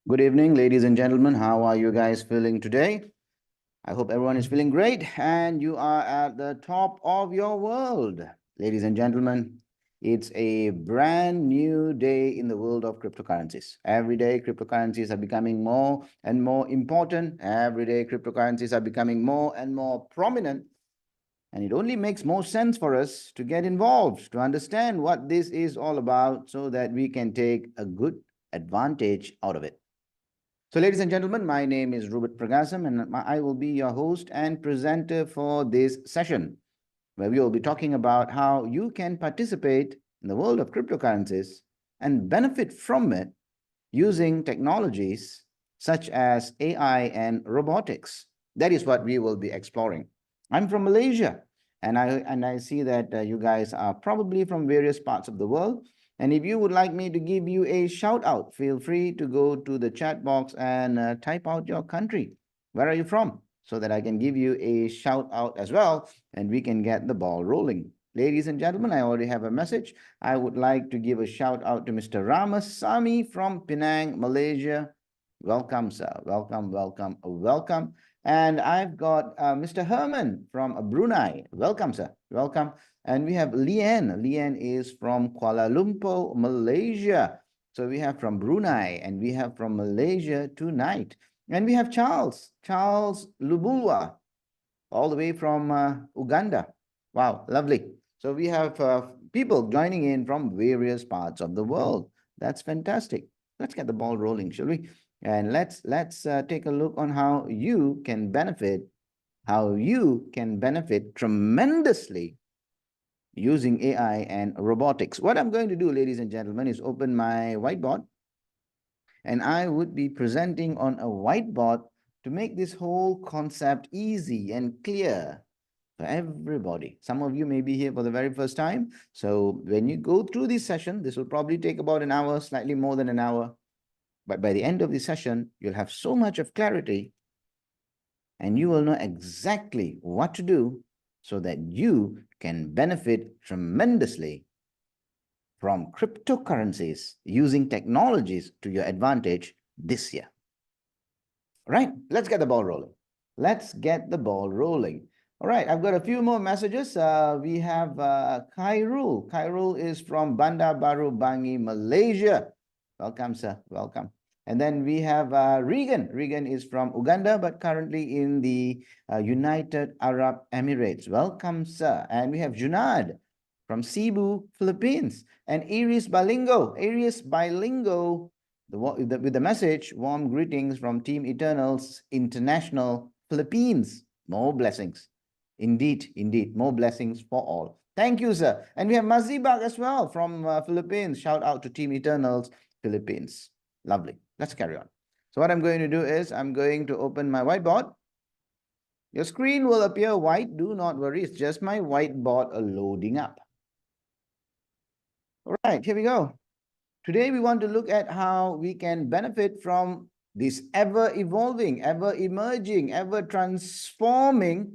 Good evening, ladies and gentlemen. How are you guys feeling today? I hope everyone is feeling great and you are at the top of your world. Ladies and gentlemen, it's a brand new day in the world of cryptocurrencies. Every day, cryptocurrencies are becoming more and more important. Every day, cryptocurrencies are becoming more and more prominent. And it only makes more sense for us to get involved, to understand what this is all about so that we can take a good advantage out of it. So, ladies and gentlemen, my name is Robert Pragasam, and I will be your host and presenter for this session, where we will be talking about how you can participate in the world of cryptocurrencies and benefit from it using technologies such as AI and robotics. That is what we will be exploring. I'm from Malaysia, and I see that you guys are probably from various parts of the world. And if you would like me to give you a shout out, feel free to go to the chat box and type out your country. Where are you from? So that I can give you a shout out as well, and we can get the ball rolling. Ladies and gentlemen, I already have a message. I would like to give a shout out to Mr. Ramasamy from Penang, Malaysia. Welcome, sir. Welcome, welcome, welcome. And I've got Mr. Herman from Brunei. Welcome, sir. Welcome. And we have Lian. Lian is from Kuala Lumpur, Malaysia. So we have from Brunei and we have from Malaysia tonight. And we have Charles Lubulwa, all the way from Uganda. Wow, lovely. So we have people joining in from various parts of the world. That's fantastic. Let's get the ball rolling, shall we? And let's take a look on how you can benefit tremendously using AI and robotics. What I'm going to do, ladies and gentlemen, is open my whiteboard, and I would be presenting on a whiteboard to make this whole concept easy and clear for everybody. Some of you may be here for the very first time. So when you go through this session, this will probably take about an hour, slightly more than an hour. But by the end of the session, you'll have so much of clarity and you will know exactly what to do so that you can benefit tremendously from cryptocurrencies using technologies to your advantage this year. All right, let's get the ball rolling. Let's get the ball rolling. All right, I've got a few more messages. We have Khairul. Khairul is from Bandar Baru, Bangi, Malaysia. Welcome, sir. Welcome. And then we have Regan. Regan is from Uganda, but currently in the United Arab Emirates. Welcome, sir. And we have Junad from Cebu, Philippines. And Iris Balingo. Iris Balingo with the message, warm greetings from Team Eternals International Philippines. More blessings. Indeed, indeed, more blessings for all. Thank you, sir. And we have Mazibak as well from Philippines. Shout out to Team Eternals Philippines. Lovely. Let's carry on. So what I'm going to do is I'm going to open my whiteboard. Your screen will appear white. Do not worry. It's just my whiteboard loading up. All right, here we go. Today, we want to look at how we can benefit from this ever-evolving, ever-emerging, ever-transforming,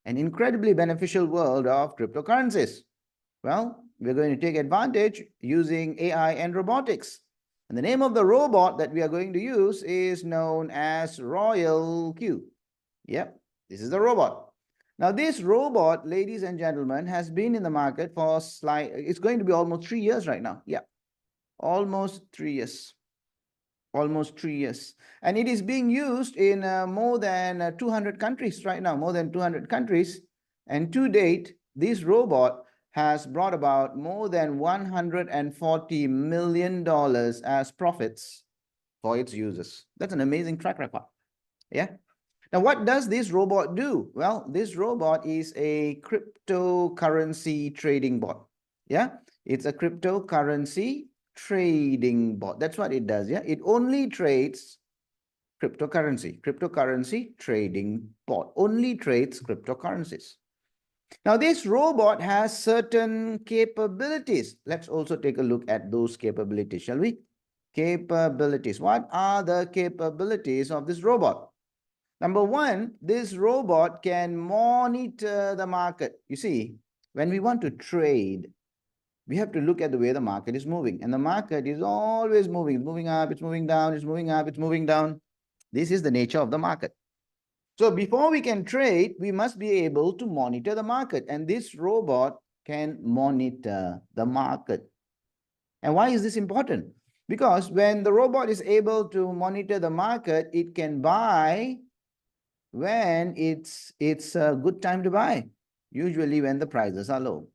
and incredibly beneficial world of cryptocurrencies. Well, we're going to take advantage using AI and robotics. And the name of the robot that we are going to use is known as Royal Q. Yep, this is the robot. Now, this robot, ladies and gentlemen, has been in the market for it's going to be almost 3 years right now. Yeah. Almost 3 years. Almost 3 years. And it is being used in more than 200 countries right now, more than 200 countries. And to date, this robot has brought about more than $140 million as profits for its users. That's an amazing track record. Yeah. Now, what does this robot do? Well, this robot is a cryptocurrency trading bot. Yeah. It's a cryptocurrency trading bot. That's what it does. Yeah, it only trades cryptocurrency trading bot, only trades cryptocurrencies. Now, this robot has certain capabilities. Let's also take a look at those capabilities, shall we? Capabilities. What are the capabilities of this robot? Number one, this robot can monitor the market. You see, when we want to trade, we have to look at the way the market is moving. And the market is always moving. It's moving up, it's moving down, it's moving up, it's moving down. This is the nature of the market. So before we can trade, we must be able to monitor the market. And this robot can monitor the market. And why is this important? Because when the robot is able to monitor the market, it can buy when it's a good time to buy, usually when the prices are low.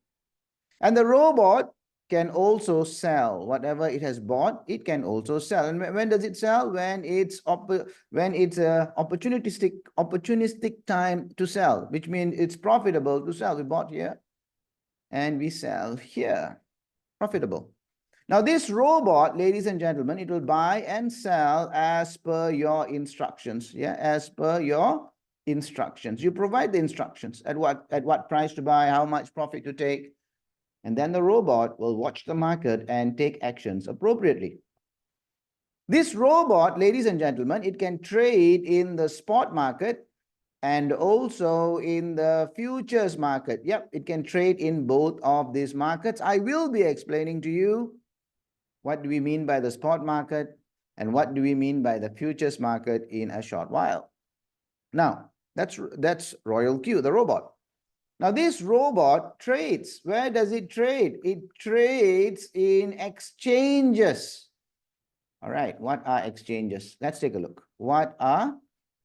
And the robot can also sell whatever it has bought. It can also sell. And when does it sell? When it's a opportunistic time to sell, which means it's profitable to sell. We bought here and we sell here. Profitable. Now this robot, ladies and gentlemen, it will buy and sell as per your instructions. Yeah, as per your instructions. You provide the instructions at what price to buy, how much profit to take, and then the robot will watch the market and take actions appropriately. This robot, ladies and gentlemen, it can trade in the spot market and also in the futures market. Yep, it can trade in both of these markets. I will be explaining to you what do we mean by the spot market and what do we mean by the futures market in a short while. Now, that's Royal Q, the robot. Now, this robot trades. Where does it trade? It trades in exchanges. All right, what are exchanges? Let's take a look. What are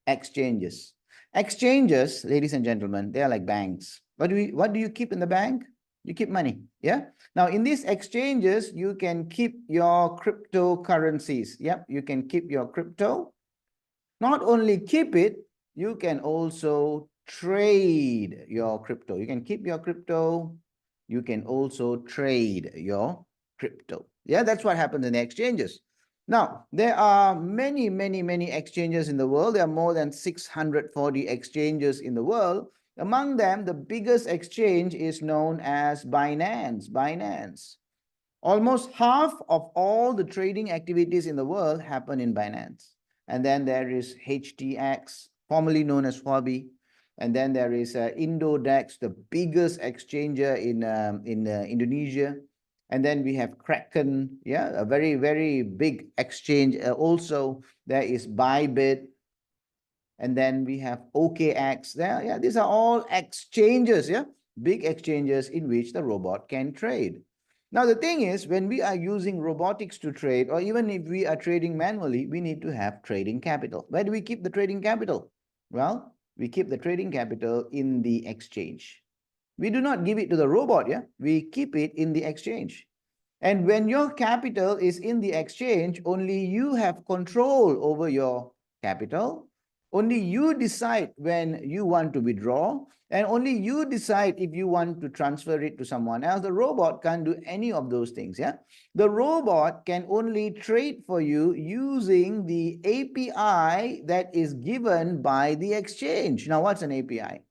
exchanges? Exchanges, ladies and gentlemen, they are like banks. What do you keep in the bank? You keep money, yeah? Now, in these exchanges, you can keep your cryptocurrencies. Yep, you can keep your crypto. Not only keep it, you can also trade your crypto. You can keep your crypto. You can also trade your crypto. Yeah, that's what happens in the exchanges. Now, there are many exchanges in the world. There are more than 640 exchanges in the world. Among them, the biggest exchange is known as Binance. Binance. Almost half of all the trading activities in the world happen in Binance. And then there is HTX, formerly known as Huobi. And then there is Indodex, the biggest exchanger in Indonesia. And then we have Kraken, yeah, a very big exchange. Also, there is Bybit. And then we have OKX there. Yeah, these are all exchanges, yeah, big exchanges in which the robot can trade. Now, the thing is, when we are using robotics to trade, or even if we are trading manually, we need to have trading capital. Where do we keep the trading capital? Well, we keep the trading capital in the exchange. We do not give it to the robot, yeah? We keep it in the exchange. And when your capital is in the exchange, only you have control over your capital. Only you decide when you want to withdraw, and only you decide if you want to transfer it to someone else. The robot can't do any of those things, yeah? The robot can only trade for you using the API that is given by the exchange. Now, what's an API?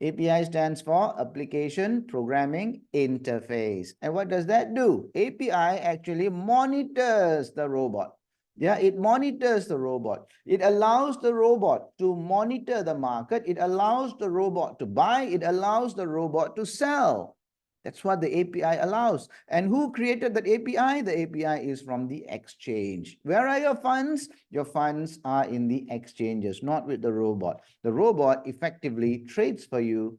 API stands for Application Programming Interface. And what does that do? API actually monitors the robot. Yeah, it monitors the robot. It allows the robot to monitor the market. It allows the robot to buy. It allows the robot to sell. That's what the API allows. And who created that API? The API is from the exchange. Where are your funds? Your funds are in the exchanges, not with the robot. The robot effectively trades for you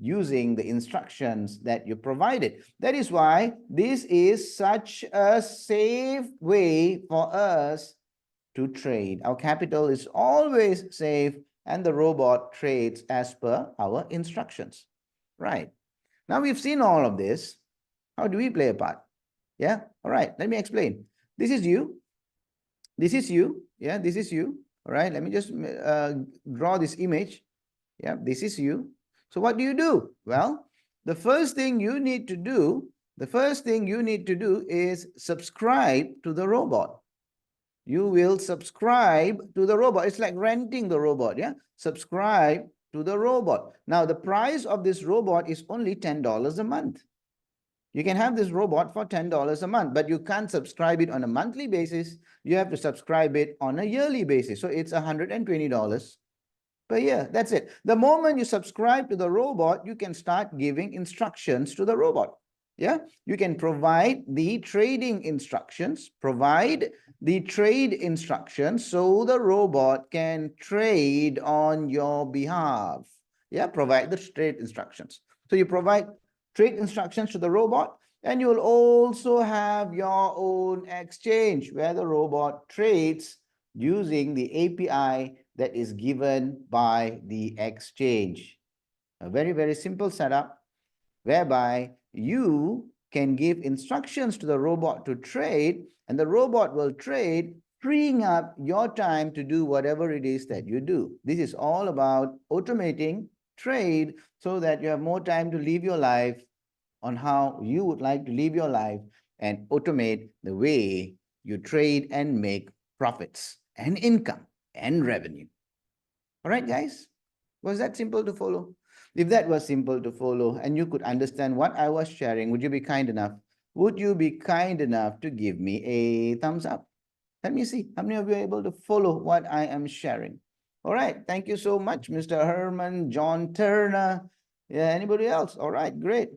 using the instructions that you provided. That is why this is such a safe way for us to trade. Our capital is always safe and the robot trades as per our instructions. Right. Now we've seen all of this. How do we play a part? Yeah. All right. Let me explain. This is you. This is you. Yeah. This is you. All right. Let me just draw this image. Yeah. This is you. So what do? Well, the first thing you need to do is subscribe to the robot. You will subscribe to the robot. It's like renting the robot, yeah? Subscribe to the robot. Now, the price of this robot is only $10 a month. You can have this robot for $10 a month, but you can't subscribe it on a monthly basis. You have to subscribe it on a yearly basis. So it's $120 per year. That's it. The moment you subscribe to the robot, you can start giving instructions to the robot. Yeah, you can provide the trading instructions, so the robot can trade on your behalf. Yeah, provide the trade instructions. So you provide trade instructions to the robot, and you'll also have your own exchange where the robot trades using the API that is given by the exchange. A very, very simple setup whereby you can give instructions to the robot to trade, and the robot will trade, freeing up your time to do whatever it is that you do. This is all about automating trade so that you have more time to live your life on how you would like to live your life, and automate the way you trade and make profits and income and revenue. All right, guys? Was that simple to follow? If that was simple to follow and you could understand what I was sharing, would you be kind enough? Would you be kind enough to give me a thumbs up? Let me see how many of you are able to follow what I am sharing. All right. Thank you so much, Mr. Herman, John Turner. Yeah, anybody else? All right, great.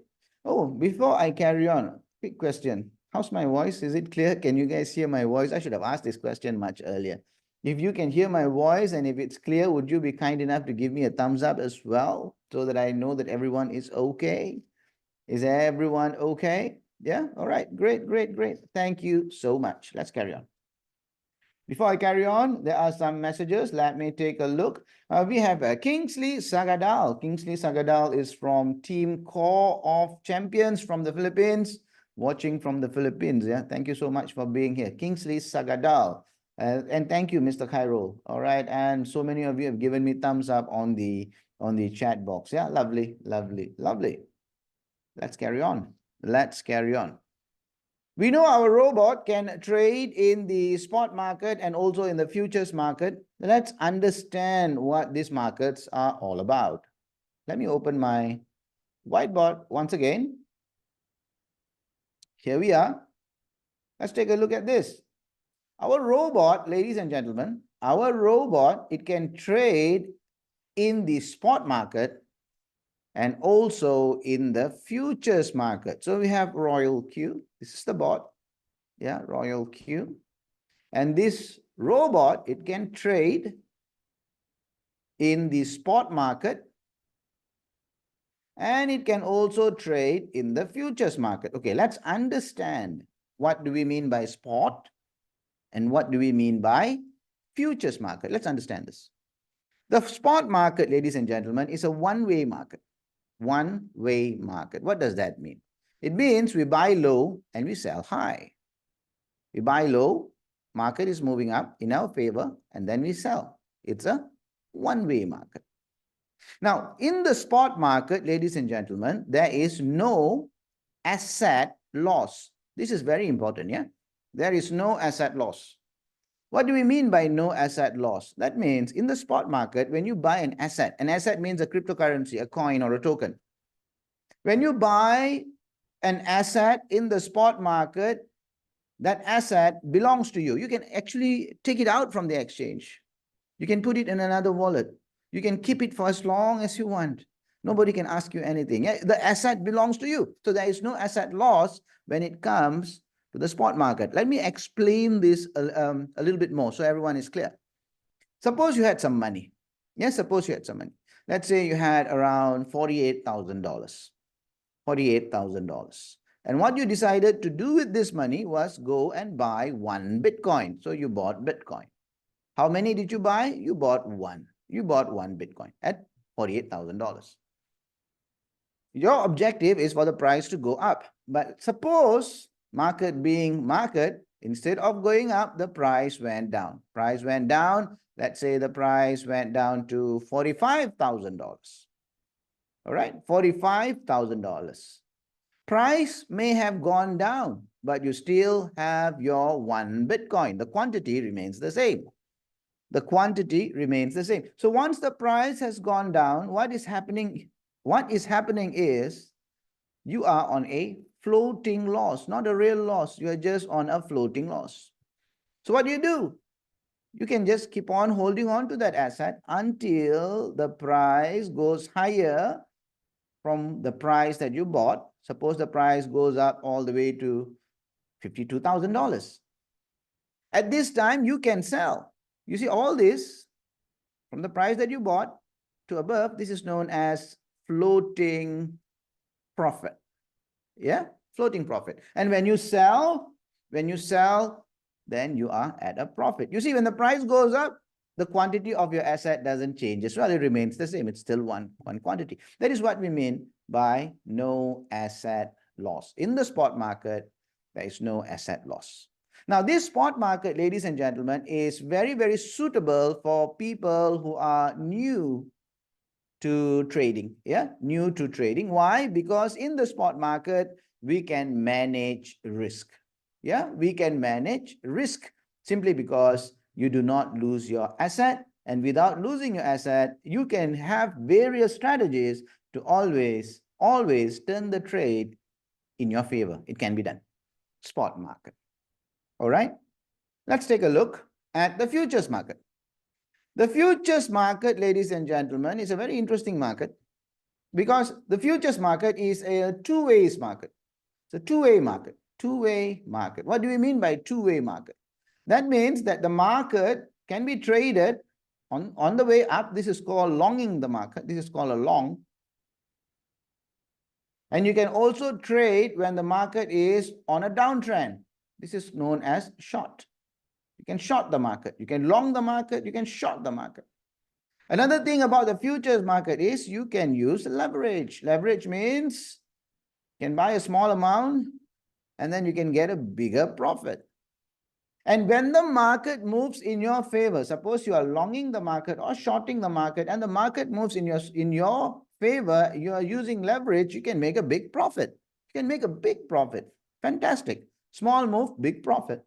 Oh, before I carry on, quick question. How's my voice? Is it clear? Can you guys hear my voice? I should have asked this question much earlier. If you can hear my voice and if it's clear, would you be kind enough to give me a thumbs up as well so that I know that everyone is okay? Is everyone okay? Yeah? All right. Great, great, great. Thank you so much. Let's carry on. Before I carry on, there are some messages. Let me take a look. We have Kingsley Sagadal. Kingsley Sagadal is from Team Core of Champions from the Philippines, watching from the Philippines. Yeah, thank you so much for being here. Kingsley Sagadal. And thank you, Mr. Cairo. All right, and so many of you have given me thumbs up on the chat box. Yeah, lovely, lovely, lovely. Let's carry on. Let's carry on. We know our robot can trade in the spot market and also in the futures market. Let's understand what these markets are all about. Let me open my whiteboard once again. Here we are. Let's take a look at this. Our robot, ladies and gentlemen, our robot, it can trade in the spot market and also in the futures market. So we have Royal Q. This is the bot. Yeah, Royal Q. And this robot, it can trade in the spot market and it can also trade in the futures market. Okay, let's understand what do we mean by spot and what do we mean by futures market. Let's understand this. The spot market, ladies and gentlemen, is a one-way market. One-way market. What does that mean? It means we buy low and we sell high. We buy low, market is moving up in our favor, and then we sell. It's a one-way market. Now, in the spot market, ladies and gentlemen, there is no asset loss. This is very important, yeah? There is no asset loss. What do we mean by no asset loss? That means in the spot market, when you buy an asset means a cryptocurrency, a coin or a token. When you buy an asset in the spot market, that asset belongs to you. You can actually take it out from the exchange. You can put it in another wallet. You can keep it for as long as you want. Nobody can ask you anything. The asset belongs to you. So there is no asset loss when it comes to the spot market. Let me explain this a little bit more so everyone is clear. Suppose you had some money. Yes, suppose you had some money. Let's say you had around $48,000. $48,000. And what you decided to do with this money was go and buy one Bitcoin. So you bought Bitcoin. How many did you buy? You bought one. You bought one Bitcoin at $48,000. Your objective is for the price to go up. But suppose market being market, instead of going up, the price went down. Price went down. Let's say the price went down to $45,000. All right, $45,000. Price may have gone down, but you still have your one Bitcoin. The quantity remains the same. The quantity remains the same. So once the price has gone down, what is happening? What is happening is you are on a floating loss, not a real loss. You are just on a floating loss. So what do? You can just keep on holding on to that asset until the price goes higher from the price that you bought. Suppose the price goes up all the way to $52,000. At this time, you can sell. You see, all this from the price that you bought to above, this is known as floating profit. Yeah, floating profit. And when you sell, then you are at a profit. You see, when the price goes up, the quantity of your asset doesn't change as well. It remains the same. It's still one quantity. That is what we mean by no asset loss. In the spot market, there is no asset loss. Now, this spot market, ladies and gentlemen, is very, very suitable for people who are new to trading. Yeah, new to trading. Why? Because in the spot market, we can manage risk. Yeah, we can manage risk simply because you do not lose your asset. And without losing your asset, you can have various strategies to always turn the trade in your favor. It can be done. Spot market. All right. Let's take a look at the futures market. The futures market, ladies and gentlemen, is a very interesting market because the futures market is a two-way market. It's a two-way market. Two-way market. What do we mean by two-way market? That means that the market can be traded on the way up. This is called longing the market. This is called a long. And you can also trade when the market is on a downtrend. This is known as short. You can short the market. You can long the market. You can short the market. Another thing about the futures market is you can use leverage. Leverage means you can buy a small amount and then you can get a bigger profit. And when the market moves in your favor, suppose you are longing the market or shorting the market and the market moves in your favor, you are using leverage, you can make a big profit. You can make a big profit. Fantastic. Small move, big profit.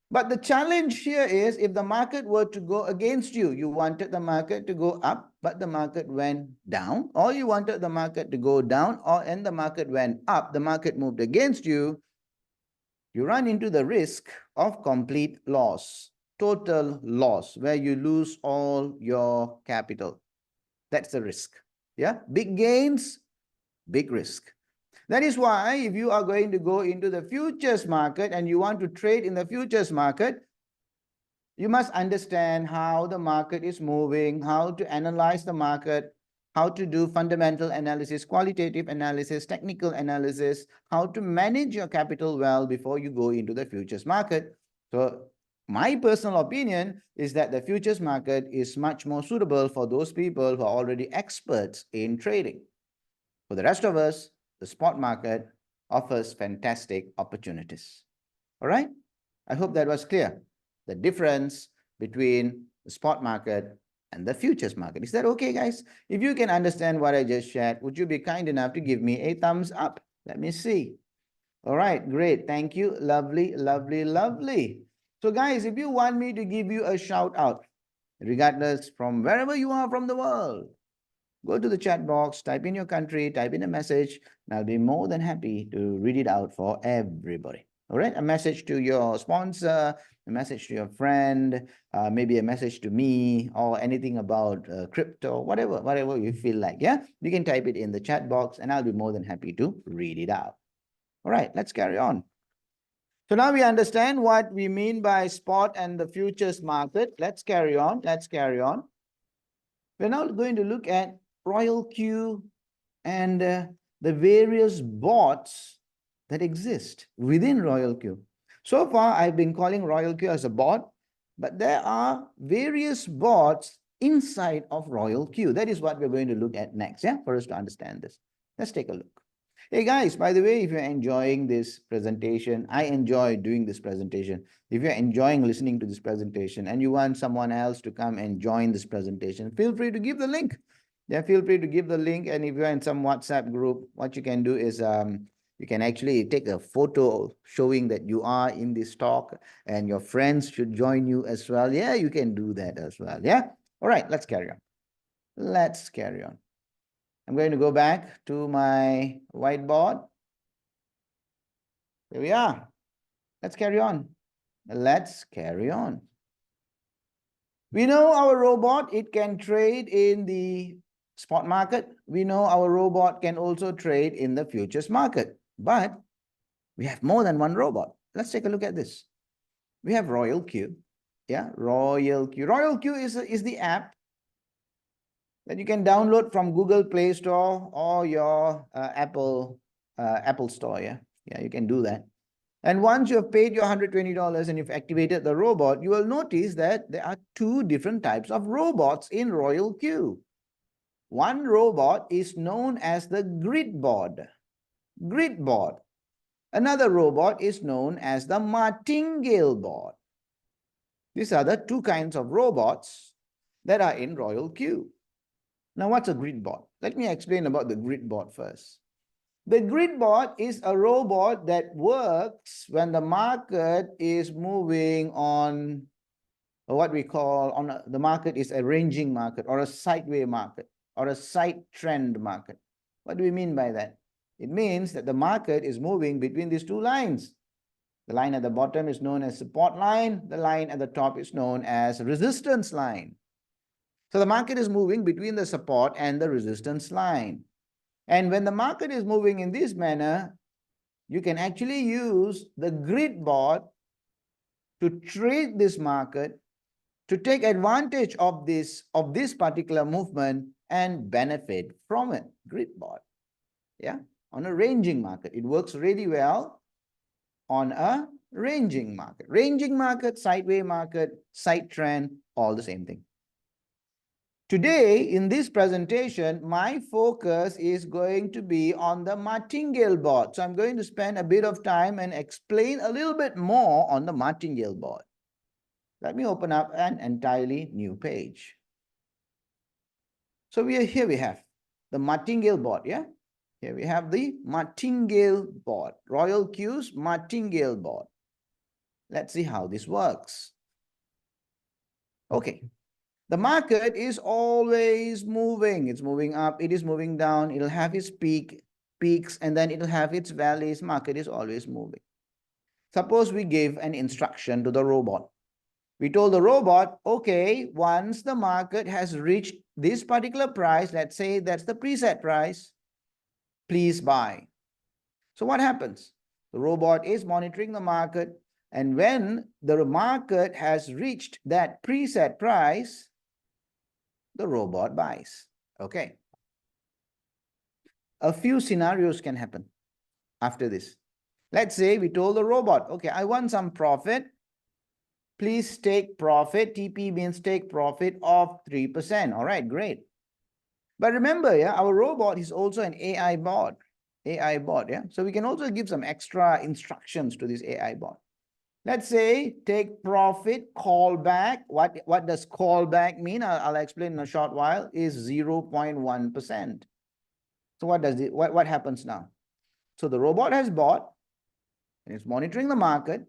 But the challenge here is if the market were to go against you, you wanted the market to go up, but the market went down, or you wanted the market to go down, and the market went up, the market moved against you, you run into the risk of complete loss, total loss, where you lose all your capital. That's the risk. Yeah, big gains, big risk. That is why if you are going to go into the futures market and you want to trade in the futures market, you must understand how the market is moving, how to analyze the market, how to do fundamental analysis, qualitative analysis, technical analysis, how to manage your capital well before you go into the futures market. So my personal opinion is that the futures market is much more suitable for those people who are already experts in trading. For the rest of us, the spot market offers fantastic opportunities. All right? I hope that was clear. The difference between the spot market and the futures market. Is that okay, guys? If you can understand what I just shared, would you be kind enough to give me a thumbs up? Let me see. All right, great. Thank you. Lovely, lovely, lovely. So, guys, if you want me to give you a shout out, regardless from wherever you are from the world, go to the chat box, type in your country, type in a message, and I'll be more than happy to read it out for everybody. All right, a message to your sponsor, a message to your friend, maybe a message to me, or anything about crypto, whatever you feel like. Yeah, you can type it in the chat box, and I'll be more than happy to read it out. All right, let's carry on. So now we understand what we mean by spot and the futures market. Let's carry on. Let's carry on. We're now going to look at Royal Q and the various bots that exist within Royal Q. So far, I've been calling Royal Q as a bot, but there are various bots inside of Royal Q. That is what we're going to look at next, yeah, for us to understand this. Let's take a look. Hey guys, by the way, if you're enjoying this presentation, I enjoy doing this presentation. If you're enjoying listening to this presentation and you want someone else to come and join this presentation, feel free to give the link. Yeah, feel free to give the link. And if you're in some WhatsApp group, what you can do is you can actually take a photo showing that you are in this talk and your friends should join you as well. Yeah, you can do that as well. Yeah. All right, let's carry on. Let's carry on. I'm going to go back to my whiteboard. Here we are. Let's carry on. Let's carry on. We know our robot, it can trade in the spot market. We know our robot can also trade in the futures market, but we have more than one robot. Let's take a look at this. We have Royal Q. Yeah, Royal Q. Royal Q is the app that you can download from Google Play Store or your Apple Store. Yeah, you can do that. And once you have paid your $120 and you've activated the robot, you will notice that there are two different types of robots in Royal Q. One robot is known as the grid board. Grid board. Another robot is known as the martingale board. These are the two kinds of robots that are in Royal Q. Now, what's a grid board? Let me explain about the grid board first. The grid board is a robot that works when the market is moving on what we call the market is a ranging market or a sideways market or a side trend market. What do we mean by that? It means that the market is moving between these two lines. The line at the bottom is known as support line. The line at the top is known as resistance line. So the market is moving between the support and the resistance line. And when the market is moving in this manner, you can actually use the grid board to trade this market, to take advantage of this particular movement and benefit from it. Grid board. Yeah, on a ranging market. It works really well on a ranging market. Ranging market, sideways market, side trend, all the same thing. Today, in this presentation, my focus is going to be on the martingale board. So I'm going to spend a bit of time and explain a little bit more on the martingale board. Let me open up an entirely new page. So here we have the martingale board, yeah? Here we have the martingale board, Royal Q's martingale board. Let's see how this works. Okay. The market is always moving. It's moving up, it is moving down, it'll have its peaks, and then it'll have its valleys. Market is always moving. Suppose we give an instruction to the robot. We told the robot, okay, once the market has reached this particular price, let's say that's the preset price, please buy. So what happens? The robot is monitoring the market, and when the market has reached that preset price, the robot buys. Okay. A few scenarios can happen after this. Let's say we told the robot, okay, I want some profit. Please take profit. TP means take profit of 3%. All right, great. But remember, yeah, our robot is also an AI bot. AI bot, yeah. So we can also give some extra instructions to this AI bot. Let's say take profit, callback. What does callback mean? I'll explain in a short while. Is 0.1%. So what happens now? So the robot has bought and it's monitoring the market.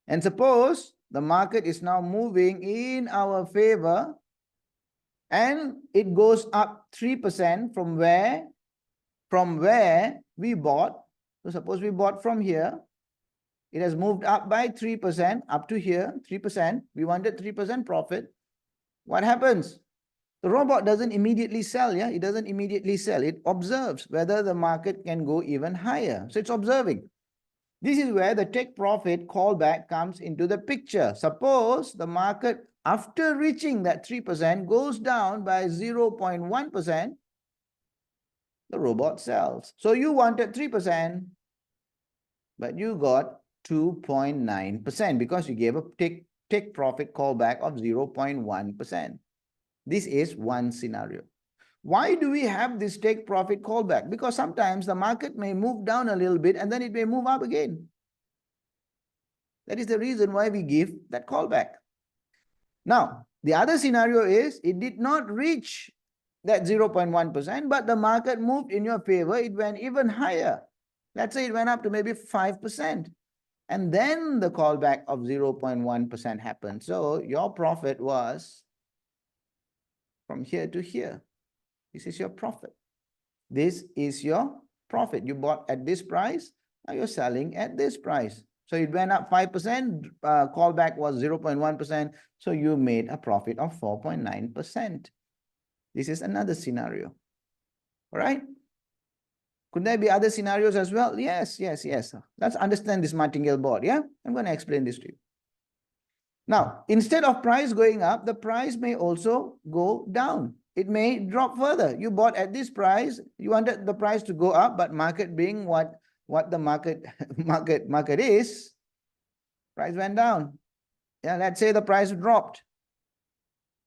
And suppose the market is now moving in our favor and it goes up 3% from where we bought. So suppose we bought from here. It has moved up by 3% up to here, 3%. We wanted 3% profit. What happens? The robot doesn't immediately sell, yeah? It doesn't immediately sell. It observes whether the market can go even higher. So it's observing. This is where the take profit callback comes into the picture. Suppose the market, after reaching that 3%, goes down by 0.1%, the robot sells. So you wanted 3%, but you got 2.9% because you gave a take profit callback of 0.1%. This is one scenario. Why do we have this take profit callback? Because sometimes the market may move down a little bit and then it may move up again. That is the reason why we give that callback. Now, the other scenario is it did not reach that 0.1%, but the market moved in your favor. It went even higher. Let's say it went up to maybe 5%. And then the callback of 0.1% happened. So your profit was from here to here. This is your profit. This is your profit. You bought at this price. Now you're selling at this price. So it went up 5%. Callback was 0.1%. So you made a profit of 4.9%. This is another scenario. All right? Could there be other scenarios as well? Yes. Let's understand this martingale board. Yeah, I'm going to explain this to you. Now, instead of price going up, the price may also go down. It may drop further. You bought at this price, you wanted the price to go up, but market being what the market market is, price went down. Yeah, let's say the price dropped.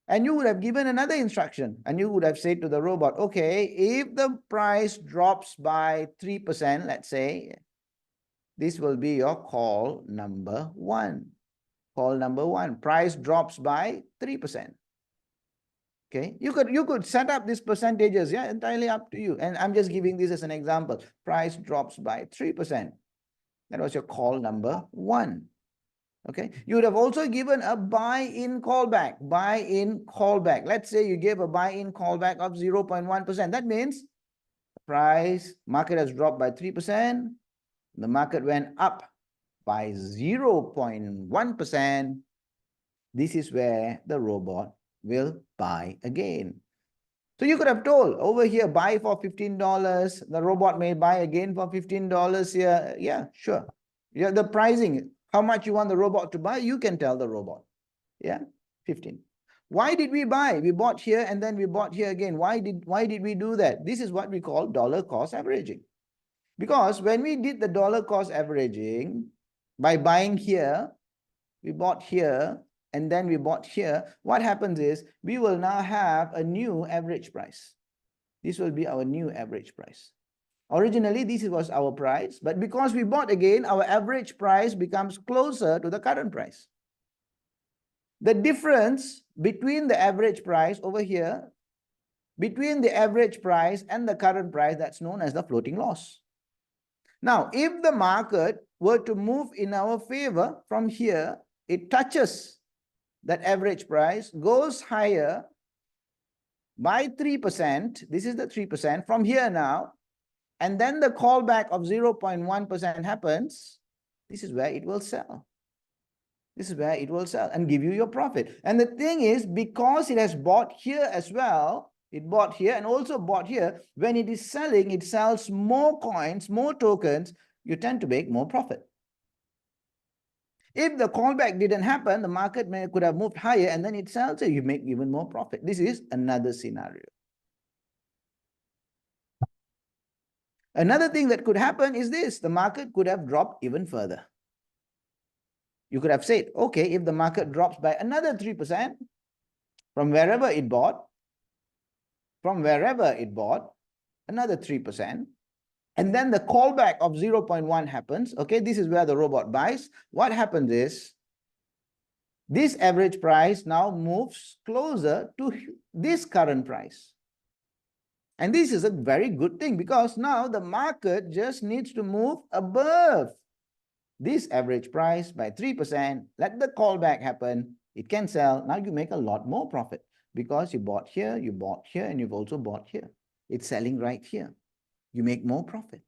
And you would have given another instruction, and you would have said to the robot, okay, if the price drops by 3%, let's say, this will be your call number 1. Call number 1, price drops by 3%. Okay, you could set up these percentages, yeah, entirely up to you. And I'm just giving this as an example. Price drops by 3%. That was your call number 1. Okay, you would have also given a buy-in callback. Buy-in callback. Let's say you gave a buy-in callback of 0.1%. That means the price, market has dropped by 3%. The market went up by 0.1%. This is where the robot will buy again. So you could have told over here, buy for $15. The robot may buy again for $15 here. Yeah, sure. Yeah, the pricing, how much you want the robot to buy, you can tell the robot. Yeah, 15. Why did we buy? We bought here and then we bought here again. Why did we do that? This is what we call dollar cost averaging. Because when we did the dollar cost averaging, by buying here, we bought here, and then we bought here, what happens is we will now have a new average price. This will be our new average price. Originally, this was our price, but because we bought again, our average price becomes closer to the current price. The difference between the average price over here, between the average price and the current price, that's known as the floating loss. Now, if the market were to move in our favor from here, it touches that average price, goes higher by 3%. This is the 3% from here now. And then the callback of 0.1% happens. This is where it will sell. This is where it will sell and give you your profit. And the thing is, because it has bought here as well, it bought here and also bought here, when it is selling, it sells more coins, more tokens, you tend to make more profit. If the callback didn't happen, the market could have moved higher and then it sells, so you make even more profit. This is another scenario. Another thing that could happen is this: the market could have dropped even further. You could have said, okay, if the market drops by another 3% from wherever it bought, another 3%, and then the callback of 0.1 happens. Okay, this is where the robot buys. What happens is this average price now moves closer to this current price. And this is a very good thing because now the market just needs to move above this average price by 3%. Let the callback happen. It can sell. Now you make a lot more profit because you bought here, and you've also bought here. It's selling right here. You make more profit.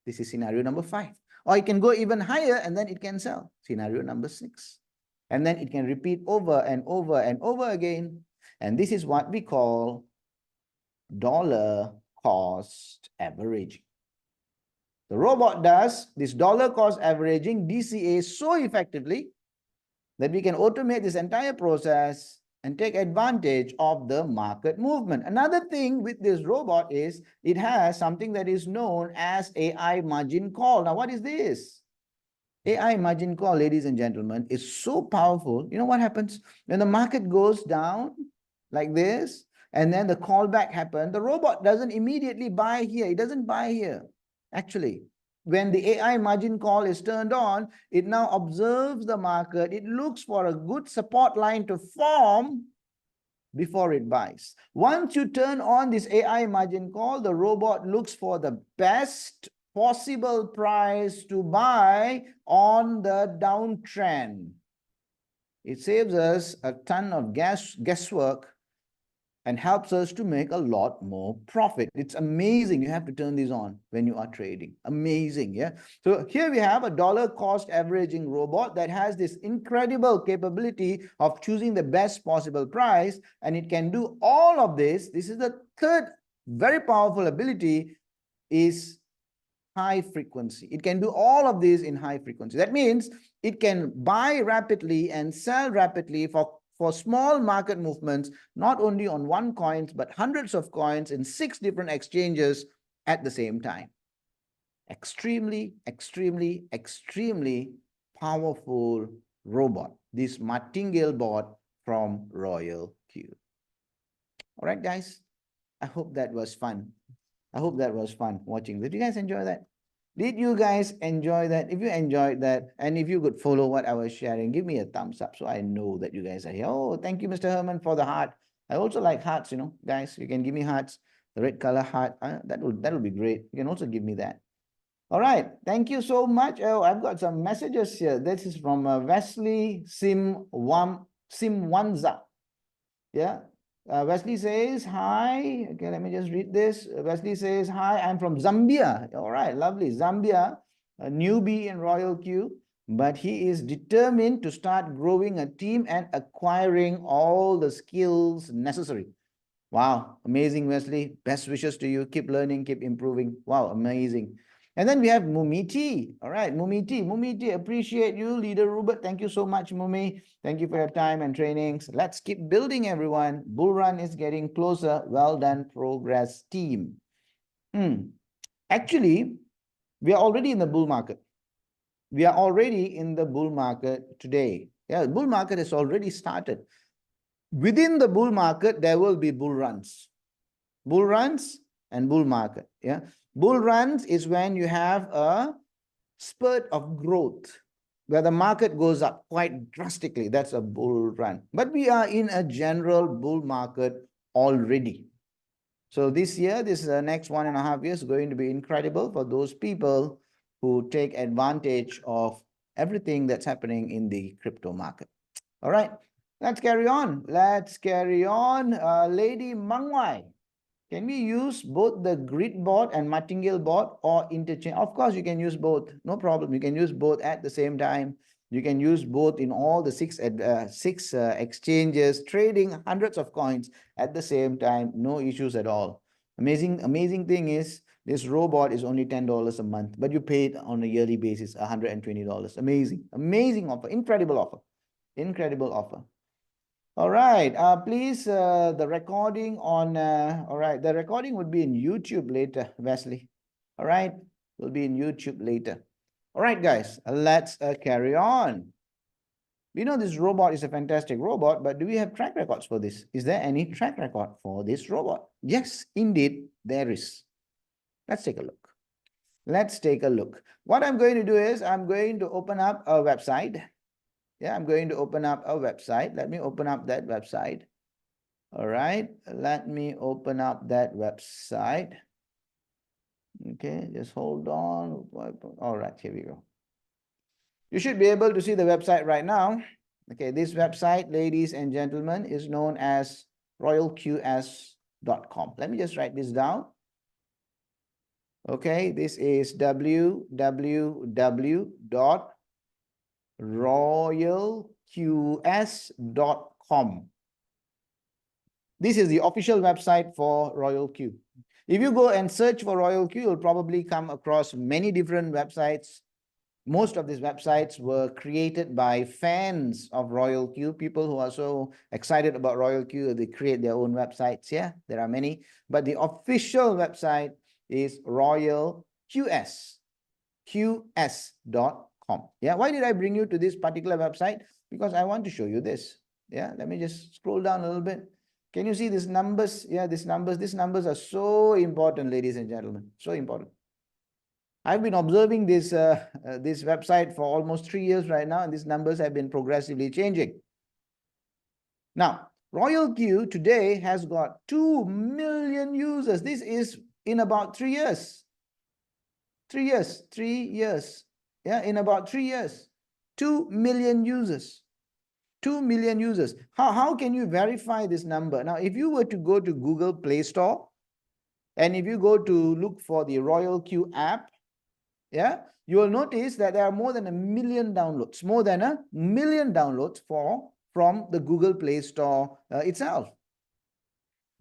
This is scenario number 5. Or it can go even higher and then it can sell. Scenario number 6. And then it can repeat over and over and over again. And this is what we call dollar cost averaging. The robot does this dollar cost averaging, DCA, so effectively that we can automate this entire process and take advantage of the market movement. Another thing with this robot is it has something that is known as AI margin call. Now, what is this? AI margin call, ladies and gentlemen, is so powerful. You know what happens? When the market goes down like this, and then the callback happens, the robot doesn't immediately buy here. It doesn't buy here. Actually, when the AI margin call is turned on, it now observes the market. It looks for a good support line to form before it buys. Once you turn on this AI margin call, the robot looks for the best possible price to buy on the downtrend. It saves us a ton of guesswork and helps us to make a lot more profit. It's amazing. You have to turn these on when you are trading. Amazing, yeah? So here we have a dollar cost averaging robot that has this incredible capability of choosing the best possible price, and it can do all of this. This is the third very powerful ability, is high frequency. It can do all of these in high frequency. That means it can buy rapidly and sell rapidly for small market movements, not only on one coin, but hundreds of coins in 6 different exchanges at the same time. Extremely, extremely, extremely powerful robot, this martingale bot from Royal Q. All right, guys, I hope that was fun. I hope that was fun watching. Did you guys enjoy that? Did you guys enjoy that? If you enjoyed that, and if you could follow what I was sharing, give me a thumbs up so I know that you guys are here. Oh, thank you, Mr. Herman, for the heart. I also like hearts, you know, guys. You can give me hearts, the red color heart. That'll be great. You can also give me that. All right. Thank you so much. Oh, I've got some messages here. This is from Wesley Simwanza. Yeah. Wesley says, hi. Okay, let me just read this. Wesley says, hi, I'm from Zambia. All right, lovely. Zambia, a newbie in Royal Q, but he is determined to start growing a team and acquiring all the skills necessary. Wow, amazing, Wesley. Best wishes to you. Keep learning, keep improving. Wow, amazing. And then we have Mumiti. All right, Mumiti, appreciate you. Leader Robert, thank you so much, Mumi. Thank you for your time and trainings. Let's keep building, everyone. Bull run is getting closer. Well done, progress team. Actually, we are already in the bull market. We are already in the bull market today. Yeah, the bull market has already started. Within the bull market, there will be bull runs. Bull runs and bull market. Yeah. Bull runs is when you have a spurt of growth where the market goes up quite drastically. That's a bull run. But we are in a general bull market already. So this year, this next 1.5 years is going to be incredible for those people who take advantage of everything that's happening in the crypto market. All right, let's carry on. Let's carry on. Lady Mangwai. Can we use both the grid bot and martingale bot or interchange? Of course, you can use both. No problem. You can use both at the same time. You can use both in all the six exchanges, trading hundreds of coins at the same time. No issues at all. Amazing thing is this robot is only $10 a month, but you pay it on a yearly basis, $120. Amazing offer. Incredible offer. Incredible offer. All right, please, the recording on, all right, the recording would be in YouTube later, Wesley. All right, will be in YouTube later. All right, guys, let's carry on. We know this robot is a fantastic robot, but do we have track records for this? Is there any track record for this robot? Yes, indeed, there is. Let's take a look. Let's take a look. What I'm going to do is I'm going to open up a website. Yeah, I'm going to open up a website. Let me open up that website. All right, let me open up that website. Okay, just hold on. All right, here we go. You should be able to see the website right now. Okay, this website, ladies and gentlemen, is known as royalqs.com. Let me just write this down. Okay, this is www.royalqs.com. This is the official website for Royal Q. If you go and search for Royal Q, you'll probably come across many different websites. Most of these websites were created by fans of Royal Q, people who are so excited about Royal Q, they create their own websites. Yeah, there are many. But the official website is royalqs.com. Yeah, why did I bring you to this particular website? Because I want to show you this. Yeah, let me just scroll down a little bit. Can you see these numbers? Yeah, these numbers are so important, ladies and gentlemen, so important. I've been observing this, this website for almost 3 years right now, and these numbers have been progressively changing. Now, Royal Q today has got 2 million users. This is in about 3 years. 3 years. Yeah, in about 3 years. 2 million users. 2 million users. How can you verify this number? Now, if you were to go to Google Play Store, and if you go to look for the Royal Q app, yeah, you will notice that there are more than 1 million downloads, more than 1 million downloads from the Google Play Store itself.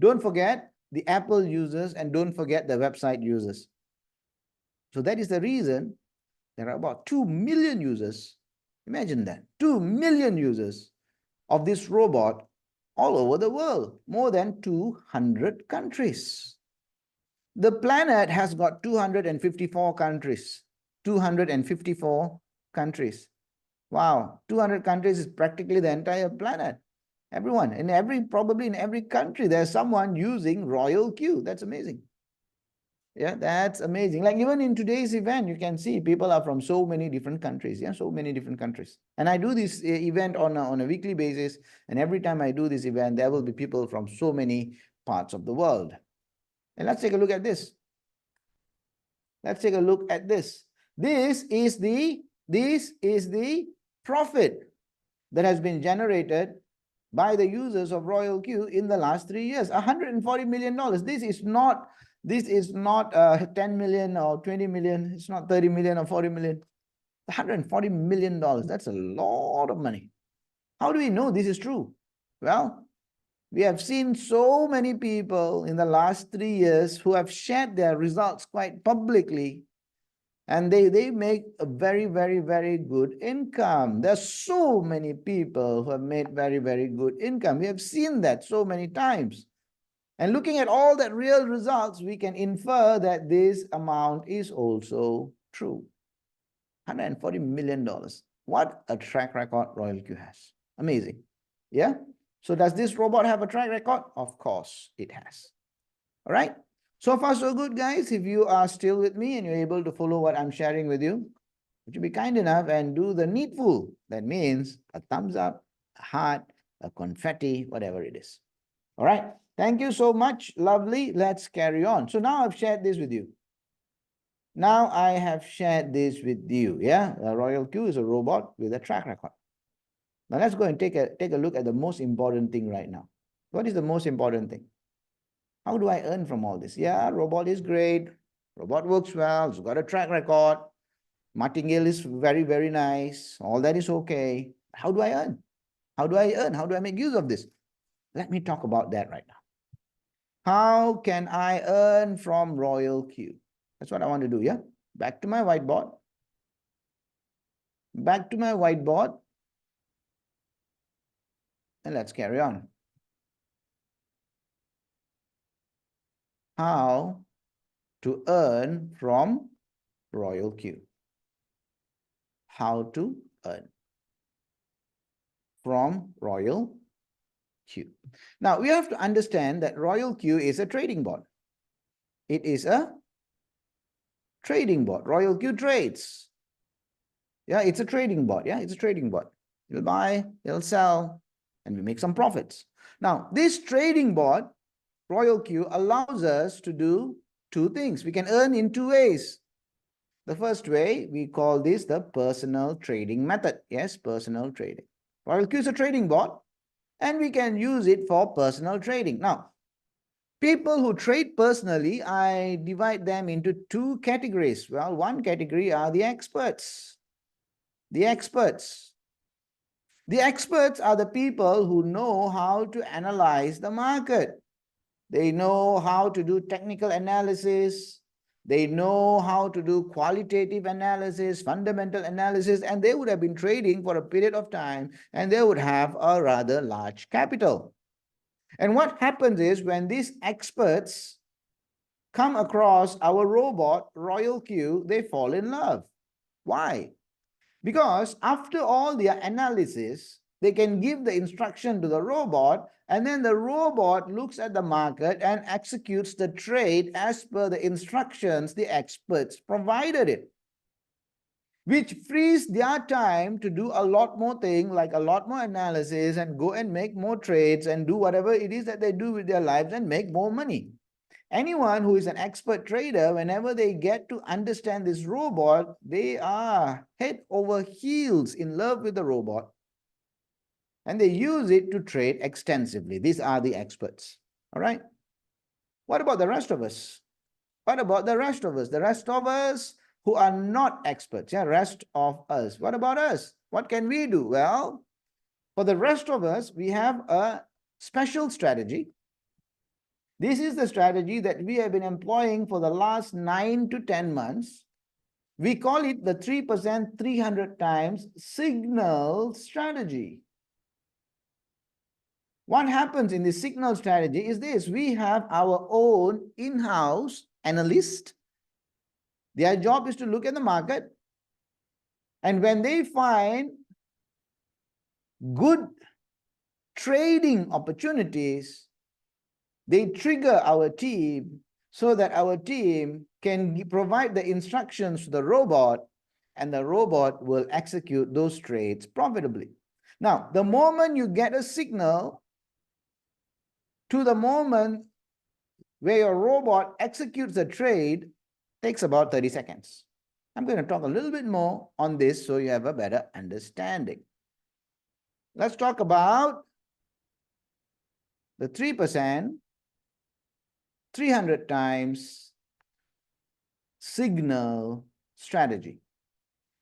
Don't forget the Apple users and don't forget the website users. So that is the reason there are about 2 million users. Imagine that, 2 million users of this robot all over the world, more than 200 countries. The planet has got 254 countries. 254 countries. Wow, 200 countries is practically the entire planet. Everyone, probably in every country, there's someone using Royal Q. That's amazing. Yeah, that's amazing. Like even in today's event, you can see people are from so many different countries. Yeah, so many different countries. And I do this event on a weekly basis. And every time I do this event, there will be people from so many parts of the world. And let's take a look at this. Let's take a look at this. This is the profit that has been generated by the users of Royal Q in the last 3 years. $140 million. This is not 10 million or 20 million. It's not 30 million or 40 million. $140 million. That's a lot of money. How do we know this is true? Well, we have seen so many people in the last 3 years who have shared their results quite publicly, and they make a very, very, very good income. There's so many people who have made very, very good income. We have seen that so many times. And looking at all that real results, we can infer that this amount is also true. $140 million. What a track record Royal Q has. Amazing. Yeah? So does this robot have a track record? Of course it has. All right? So far, so good, guys. If you are still with me and you're able to follow what I'm sharing with you, would you be kind enough and do the needful? That means a thumbs up, a heart, a confetti, whatever it is. All right. Thank you so much. Lovely. Let's carry on. So now I've shared this with you. Now I have shared this with you. Yeah. Royal Q is a robot with a track record. Now let's go and take a look at the most important thing right now. What is the most important thing? How do I earn from all this? Yeah, robot is great. Robot works well. It's got a track record. Martingale is very, very nice. All that is okay. How do I earn? How do I earn? How do I make use of this? Let me talk about that right now. How can I earn from Royal Q? That's what I want to do, yeah? Back to my whiteboard. Back to my whiteboard. And let's carry on. How to earn from Royal Q. How to earn from Royal Q. Now, we have to understand that Royal Q is a trading bot. It is a trading bot. Royal Q trades. Yeah, it's a trading bot. Yeah, it's a trading bot. You'll buy, they'll sell, and we make some profits. Now, this trading bot, Royal Q, allows us to do two things. We can earn in two ways. The first way, we call this the personal trading method. Yes, personal trading. Royal Q is a trading bot, and we can use it for personal trading. Now, people who trade personally, I divide them into two categories. Well, one category are the experts. The experts. The experts are the people who know how to analyze the market. They know how to do technical analysis. They know how to do qualitative analysis, fundamental analysis, and they would have been trading for a period of time, and they would have a rather large capital. And what happens is when these experts come across our robot, Royal Q, they fall in love. Why? Because after all their analysis, they can give the instruction to the robot, and then the robot looks at the market and executes the trade as per the instructions the experts provided it, which frees their time to do a lot more things, like a lot more analysis, and go and make more trades and do whatever it is that they do with their lives and make more money. Anyone who is an expert trader, whenever they get to understand this robot, they are head over heels in love with the robot. and they use it to trade extensively. These are the experts. All right. What about the rest of us? What about the rest of us? The rest of us who are not experts. Yeah, rest of us. What about us? What can we do? Well, for the rest of us, we have a special strategy. This is the strategy that we have been employing for the last 9 to 10 months. We call it the 3% 300 times signal strategy. What happens in the signal strategy is this. We have our own in-house analyst. Their job is to look at the market, and when they find good trading opportunities, they trigger our team so that our team can provide the instructions to the robot, and the robot will execute those trades profitably. Now, the moment you get a signal to the moment where your robot executes the trade takes about 30 seconds. I'm going to talk a little bit more on this so you have a better understanding. Let's talk about the 3%, 300 times signal strategy.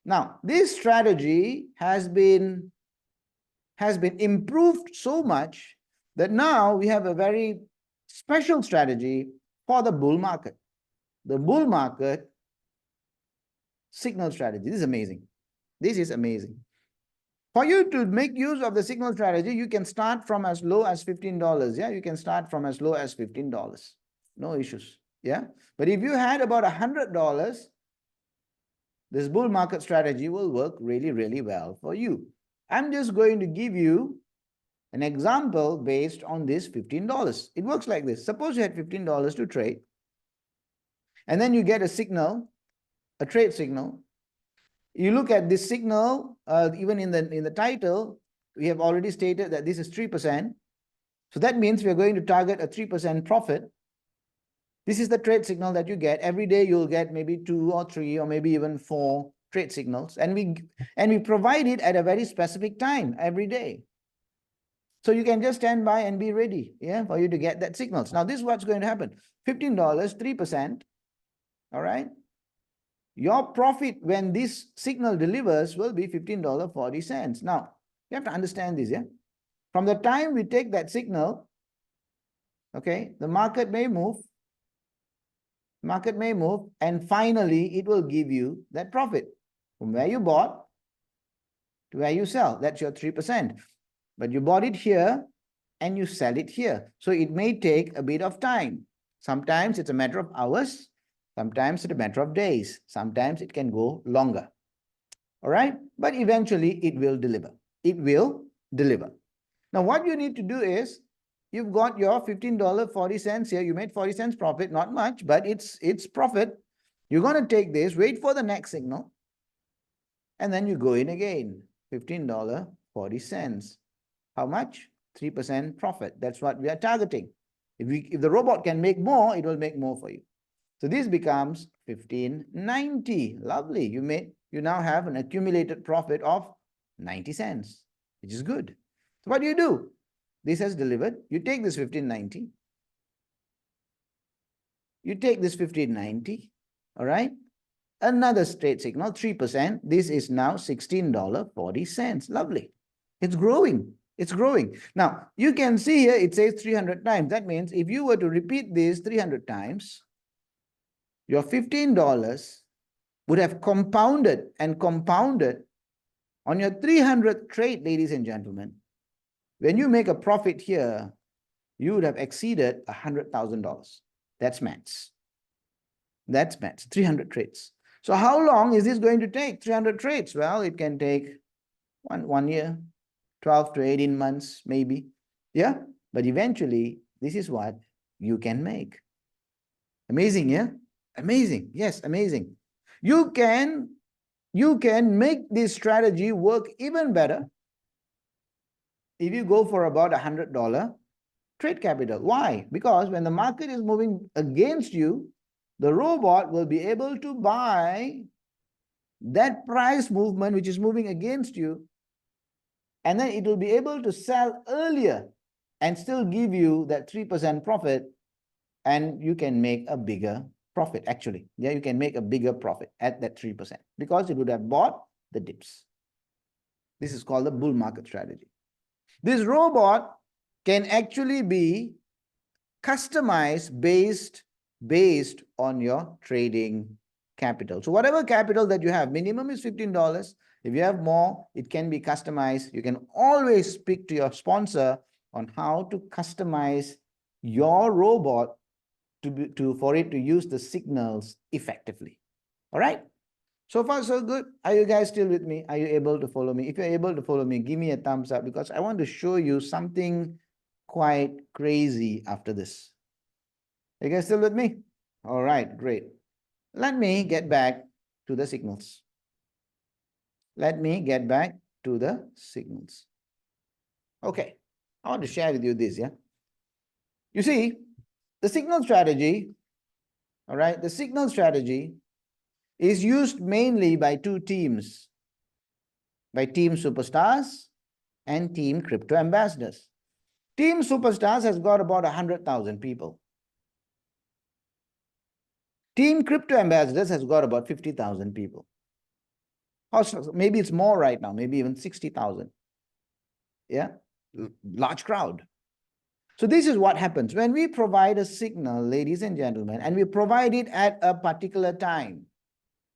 Now, this strategy has been improved so much that now we have a very special strategy for the bull market. The bull market signal strategy. This is amazing. This is amazing. For you to make use of the signal strategy, you can start from as low as $15. Yeah, you can start from as low as $15. No issues. Yeah. But if you had about $100, this bull market strategy will work really, really well for you. I'm just going to give you an example based on this $15. It works like this. Suppose you had $15 to trade, and then you get a signal, a trade signal. You look at this signal, even in the title, we have already stated that this is 3%. So that means we are going to target a 3% profit. This is the trade signal that you get. Every day you'll get maybe 2 or 3 or maybe even 4 trade signals. And we provide it at a very specific time every day. So you can just stand by and be ready, yeah, for you to get that signals. Now, this is what's going to happen. $15, 3%, all right? Your profit when this signal delivers will be $15.40. Now, you have to understand this, yeah? From the time we take that signal, okay, the market may move, and finally it will give you that profit from where you bought to where you sell. That's your 3%. But you bought it here and you sell it here. So it may take a bit of time. Sometimes it's a matter of hours. Sometimes it's a matter of days. Sometimes it can go longer. All right? But eventually it will deliver. It will deliver. Now, what you need to do is, you've got your $15.40 here. You made 40 cents profit, not much, but it's profit. You're going to take this, wait for the next signal, and then you go in again. $15.40. How much? 3% profit. That's what we are targeting. If the robot can make more, it will make more for you. So this becomes $15.90. Lovely. You now have an accumulated profit of 90 cents, which is good. So what do? This has delivered. You take this $15.90. You take this $15.90. All right. Another straight signal, 3%. This is now $16.40. Lovely. It's growing. It's growing. Now, you can see here it says 300 times. That means if you were to repeat this 300 times, your $15 would have compounded and compounded on your 300th trade, ladies and gentlemen. When you make a profit here, you would have exceeded $100,000. That's maths. That's maths. 300 trades. So how long is this going to take? 300 trades. Well, it can take one year, 12 to 18 months, maybe. Yeah. But eventually, this is what you can make. Amazing, yeah? Amazing. Yes, amazing. You can make this strategy work even better if you go for about $100 trade capital. Why? Because when the market is moving against you, the robot will be able to buy that price movement which is moving against you and then it will be able to sell earlier and still give you that 3% profit, and you can make a bigger profit actually. Yeah, you can make a bigger profit at that 3% because it would have bought the dips. This is called the bull market strategy. This robot can actually be customized based on your trading capital. So whatever capital that you have, minimum is $15. If you have more, it can be customized. You can always speak to your sponsor on how to customize your robot for it to use the signals effectively. All right? So far, so good. Are you guys still with me? Are you able to follow me? If you're able to follow me, give me a thumbs up because I want to show you something quite crazy after this. Are you guys still with me? All right, great. Let me get back to the signals. Let me get back to the signals. Okay, I want to share with you this, yeah? You see, the signal strategy, all right, the signal strategy is used mainly by two teams, by Team Superstars and Team Crypto Ambassadors. Team Superstars has got about 100,000 people. Team Crypto Ambassadors has got about 50,000 people. Or maybe it's more right now, maybe even 60,000. Yeah, large crowd. So this is what happens when we provide a signal, ladies and gentlemen, and we provide it at a particular time.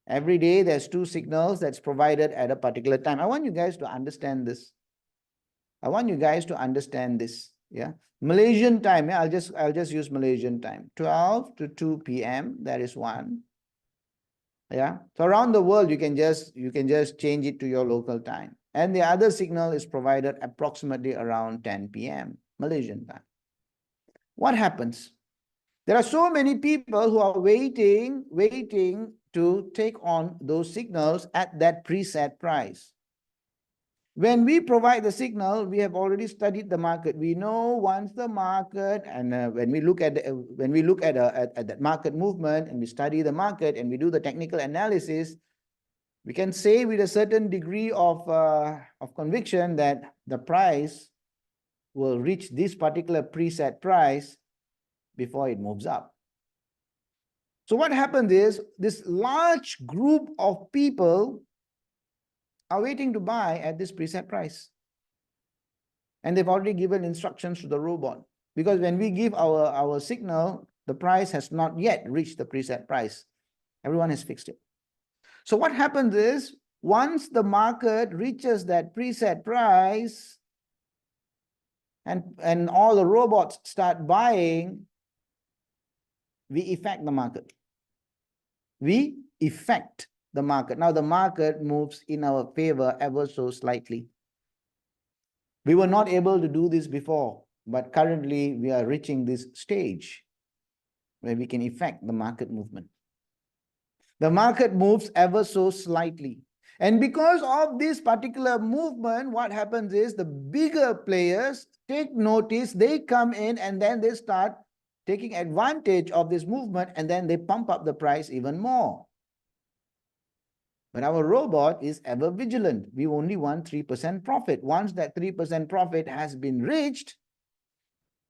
Every day there's two signals that's provided at a particular time. I want you guys to understand this. I want you guys to understand this. Yeah, Malaysian time. Yeah, I'll just use Malaysian time. 12 to 2 p.m. That is one. Yeah. So around the world, you can just change it to your local time. And the other signal is provided approximately around 10 p.m. Malaysian time. What happens? There are so many people who are waiting to take on those signals at that preset price. When we provide the signal, we have already studied the market. We know once the market, and when we look at that market movement, and we study the market, and we do the technical analysis, we can say with a certain degree of conviction that the price will reach this particular preset price before it moves up. So what happens is this large group of people are waiting to buy at this preset price. And they've already given instructions to the robot. Because when we give our signal, the price has not yet reached the preset price. Everyone has fixed it. So what happens is, once the market reaches that preset price and all the robots start buying, we affect the market. We affect the market. Now the market moves in our favor ever so slightly. We were not able to do this before, but currently we are reaching this stage where we can affect the market movement. The market moves ever so slightly. And because of this particular movement, what happens is the bigger players take notice, they come in, and then they start taking advantage of this movement, and then they pump up the price even more. But our robot is ever vigilant. We only want 3% profit. Once that 3% profit has been reached,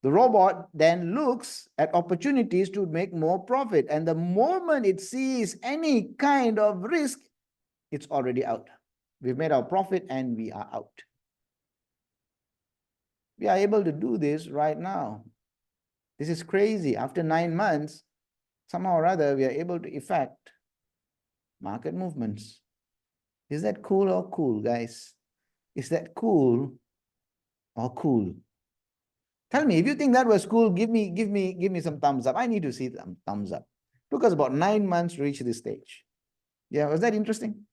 the robot then looks at opportunities to make more profit. And the moment it sees any kind of risk, it's already out. We've made our profit and we are out. We are able to do this right now. This is crazy. After 9 months, somehow or other, we are able to effect market movements. Is that cool or cool, guys? Is that cool or cool? Tell me, if you think that was cool, give me some thumbs up. I need to see some thumbs up. Took us about 9 months to reach this stage. Yeah, was that interesting?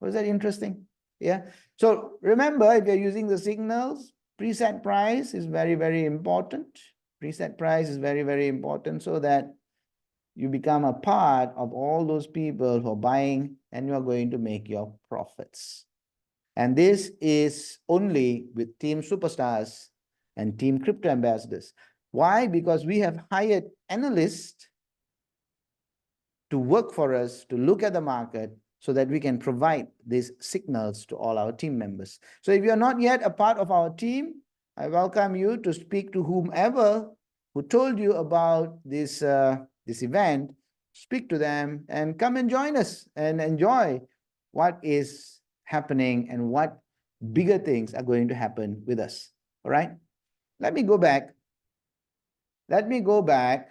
Was that interesting? Yeah. So remember, if you're using the signals, preset price is very, very important. Preset price is very, very important so that you become a part of all those people who are buying and you are going to make your profits. And this is only with Team Superstars and Team Crypto Ambassadors. Why? Because we have hired analysts to work for us, to look at the market, so that we can provide these signals to all our team members. So if you are not yet a part of our team, I welcome you to speak to whomever who told you about this event. Speak to them and come and join us and enjoy what is happening and what bigger things are going to happen with us. All right. Let me go back. Let me go back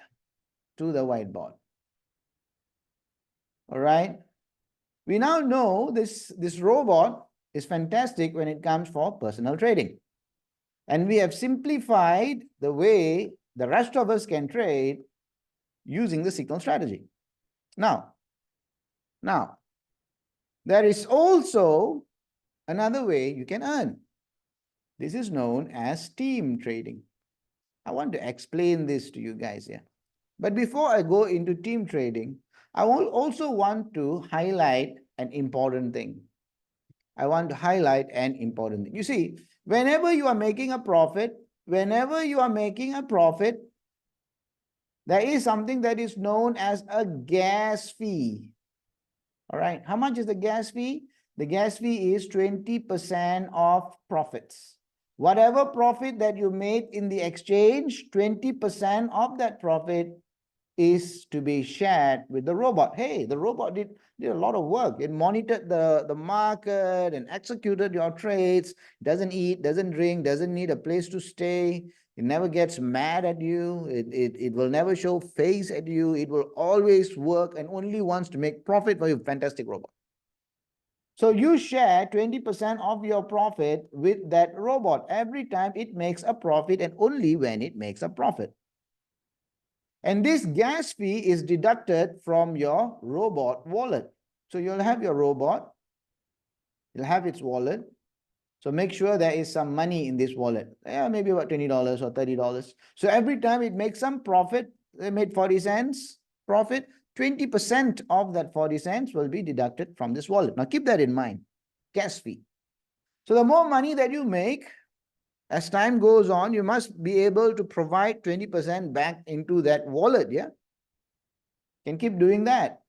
to the whiteboard. All right. We now know this robot is fantastic when it comes for personal trading. And we have simplified the way the rest of us can trade using the signal strategy. Now, there is also another way you can earn. This is known as team trading. I want to explain this to you guys here. But before I go into team trading, I will also want to highlight an important thing. I want to highlight an important thing. You see, whenever you are making a profit, there is something that is known as a gas fee. All right. How much is the gas fee? The gas fee is 20% of profits. Whatever profit that you made in the exchange, 20% of that profit is to be shared with the robot. Hey, the robot did a lot of work. It monitored the market and executed your trades. Doesn't eat, doesn't drink, doesn't need a place to stay. It never gets mad at you. It will never show face at you. It will always work and only wants to make profit for you. Fantastic robot. So you share 20% of your profit with that robot every time it makes a profit and only when it makes a profit. And this gas fee is deducted from your robot wallet. So you'll have your robot, you'll have its wallet. So make sure there is some money in this wallet. Yeah, maybe about $20 or $30. So every time it makes some profit, they made 40 cents profit, 20% of that 40 cents will be deducted from this wallet. Now keep that in mind, gas fee. So the more money that you make, as time goes on, you must be able to provide 20% back into that wallet, yeah? Can keep doing that.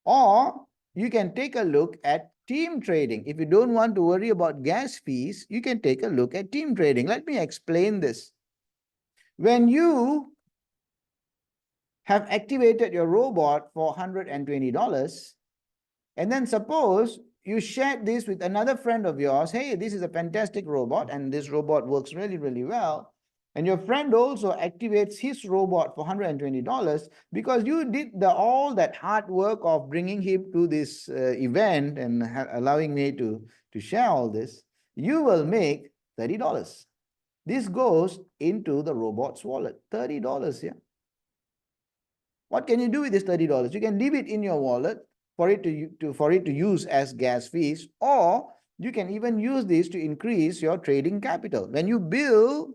Or you can take a look at team trading. If you don't want to worry about gas fees, you can take a look at team trading. Let me explain this. When you have activated your robot for $120, and then suppose you shared this with another friend of yours, hey, this is a fantastic robot, and this robot works really, really well. And your friend also activates his robot for $120 because you did all that hard work of bringing him to this event and allowing me to share all this. You will make $30. This goes into the robot's wallet. $30, yeah. What can you do with this $30? You can leave it in your wallet for it to use as gas fees, or you can even use this to increase your trading capital. When you build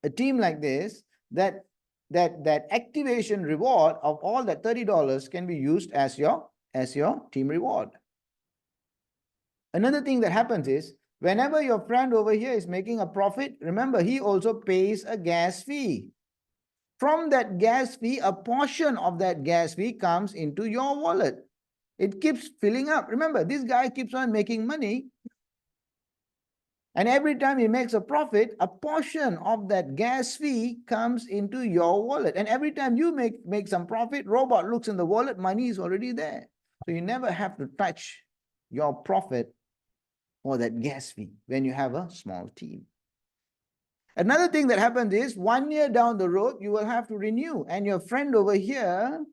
a team like this, that activation reward of all that $30 can be used as your team reward. Another thing that happens is whenever your friend over here is making a profit, remember he also pays a gas fee. From that gas fee, a portion of that gas fee comes into your wallet. It keeps filling up. Remember, this guy keeps on making money. And every time he makes a profit, a portion of that gas fee comes into your wallet. And every time you make some profit, robot looks in the wallet, money is already there. So you never have to touch your profit or that gas fee when you have a small team. Another thing that happens is 1 year down the road, you will have to renew. And your friend over here,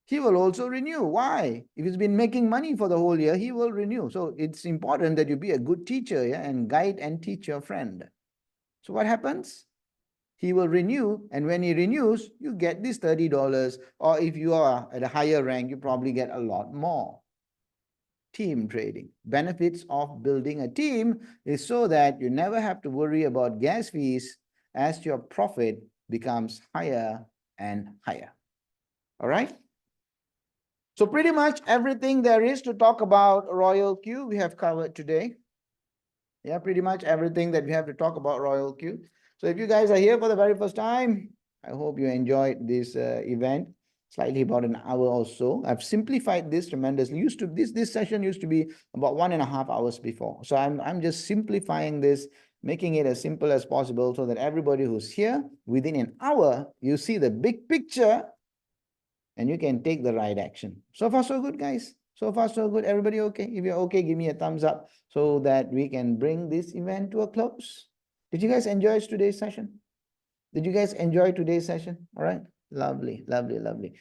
he will also renew. Why? If he's been making money for the whole year, he will renew. So it's important that you be a good teacher, yeah, and guide and teach your friend. So what happens? He will renew, and when he renews, you get this $30. Or if you are at a higher rank, you probably get a lot more. Team trading. Benefits of building a team is so that you never have to worry about gas fees as your profit becomes higher and higher. All right? So pretty much everything there is to talk about Royal Q we have covered today. Yeah, pretty much everything that we have to talk about Royal Q. So if you guys are here for the very first time, I hope you enjoyed this event. slightly about an hour or so. I've simplified this tremendously. This session used to be about 1.5 hours before. So I'm just simplifying this, making it as simple as possible so that everybody who's here within an hour, you see the big picture and you can take the right action. So far, so good, guys. So far, so good. Everybody okay? If you're okay, give me a thumbs up so that we can bring this event to a close. Did you guys enjoy today's session? Did you guys enjoy today's session? All right. Lovely, lovely, lovely.